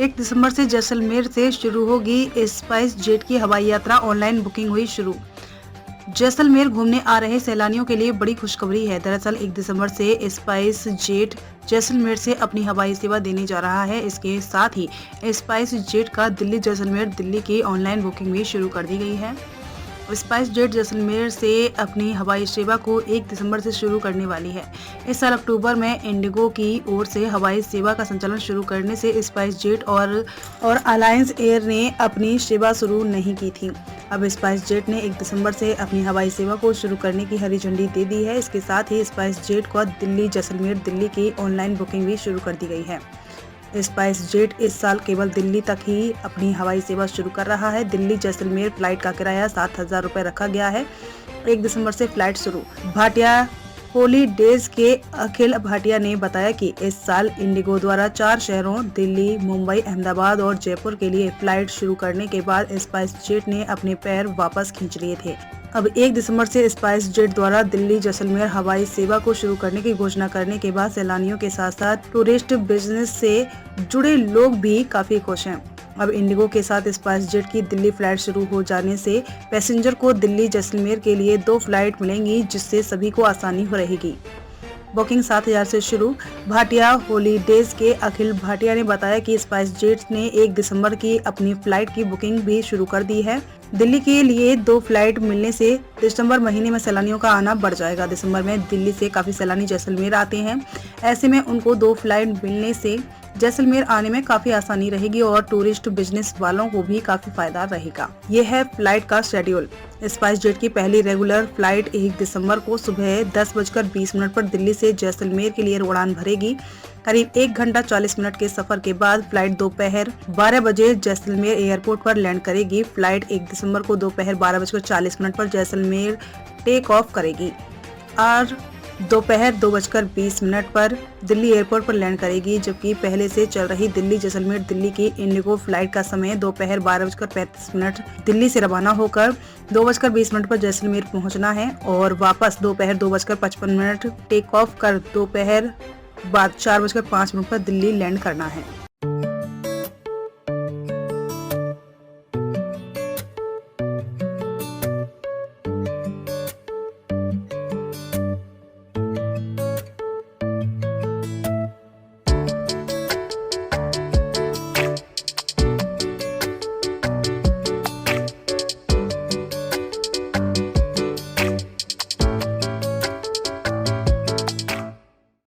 1 दिसंबर से जैसलमेर से शुरू होगी स्पाइस जेट की हवाई यात्रा। ऑनलाइन बुकिंग हुई शुरू। जैसलमेर घूमने आ रहे सैलानियों के लिए बड़ी खुशखबरी है। दरअसल 1 दिसंबर से स्पाइस जेट जैसलमेर से अपनी हवाई सेवा देने जा रहा है। इसके साथ ही स्पाइस जेट का दिल्ली जैसलमेर दिल्ली की ऑनलाइन बुकिंग भी शुरू कर दी गई है। स्पाइस जेट जैसलमेर से अपनी हवाई सेवा को 1 दिसंबर से शुरू करने वाली है। इस साल अक्टूबर में इंडिगो की ओर से हवाई सेवा का संचालन शुरू करने से स्पाइस जेट और अलायंस एयर ने अपनी सेवा शुरू नहीं की थी। अब स्पाइस जेट ने 1 दिसंबर से अपनी हवाई सेवा को शुरू करने की हरी झंडी दे दी है। इसके साथ ही स्पाइस जेट को दिल्ली जैसलमेर दिल्ली की ऑनलाइन बुकिंग भी शुरू कर दी गई है। स्पाइस जेट इस साल केवल दिल्ली तक ही अपनी हवाई सेवा शुरू कर रहा है। दिल्ली जैसलमेर फ्लाइट का किराया 7,000 रुपये रखा गया है। 1 दिसंबर से फ्लाइट शुरू। भाटिया हॉलीडेज के अखिल भाटिया ने बताया कि इस साल इंडिगो द्वारा 4 शहरों दिल्ली, मुंबई, अहमदाबाद और जयपुर के लिए फ्लाइट शुरू करने के बाद स्पाइस जेट ने अपने पैर वापस खींच लिए थे। अब 1 दिसंबर से स्पाइस जेट द्वारा दिल्ली जैसलमेर हवाई सेवा को शुरू करने की घोषणा करने के बाद सैलानियों के साथ साथ टूरिस्ट बिजनेस से जुड़े लोग भी काफी खुश हैं। अब इंडिगो के साथ स्पाइस जेट की दिल्ली फ्लाइट शुरू हो जाने से पैसेंजर को दिल्ली जैसलमेर के लिए 2 फ्लाइट मिलेंगी, जिससे सभी को आसानी हो रहेगी। बुकिंग 7,000 से शुरू। भाटिया हॉलीडेज के अखिल भाटिया ने बताया कि स्पाइस जेट ने 1 दिसंबर की अपनी फ्लाइट की बुकिंग भी शुरू कर दी है। दिल्ली के लिए 2 फ्लाइट मिलने से दिसंबर महीने में सैलानियों का आना बढ़ जाएगा। दिसंबर में दिल्ली से काफी सैलानी जैसलमेर आते हैं। ऐसे में उनको 2 फ्लाइट मिलने से जैसलमेर आने में काफी आसानी रहेगी और टूरिस्ट बिजनेस वालों को भी काफी फायदा रहेगा। ये है फ्लाइट का शेड्यूल। स्पाइस जेट की पहली रेगुलर फ्लाइट 1 दिसंबर को सुबह 10:20 पर दिल्ली से जैसलमेर के लिए उड़ान भरेगी। करीब 1 घंटा 40 मिनट के सफर के बाद फ्लाइट दोपहर 12 बजे जैसलमेर एयरपोर्ट पर लैंड करेगी। फ्लाइट 1 दिसंबर को दोपहर 12:40 पर जैसलमेर टेक ऑफ करेगी और दोपहर 2:20 पर दिल्ली एयरपोर्ट पर लैंड करेगी। जबकि पहले से चल रही दिल्ली जैसलमेर दिल्ली की इंडिगो फ्लाइट का समय दोपहर 12:35 दिल्ली से रवाना होकर 2:20 पर जैसलमेर पहुंचना है और वापस दोपहर 2:55 टेक ऑफ कर दोपहर बाद 4:05 पर दिल्ली लैंड करना है।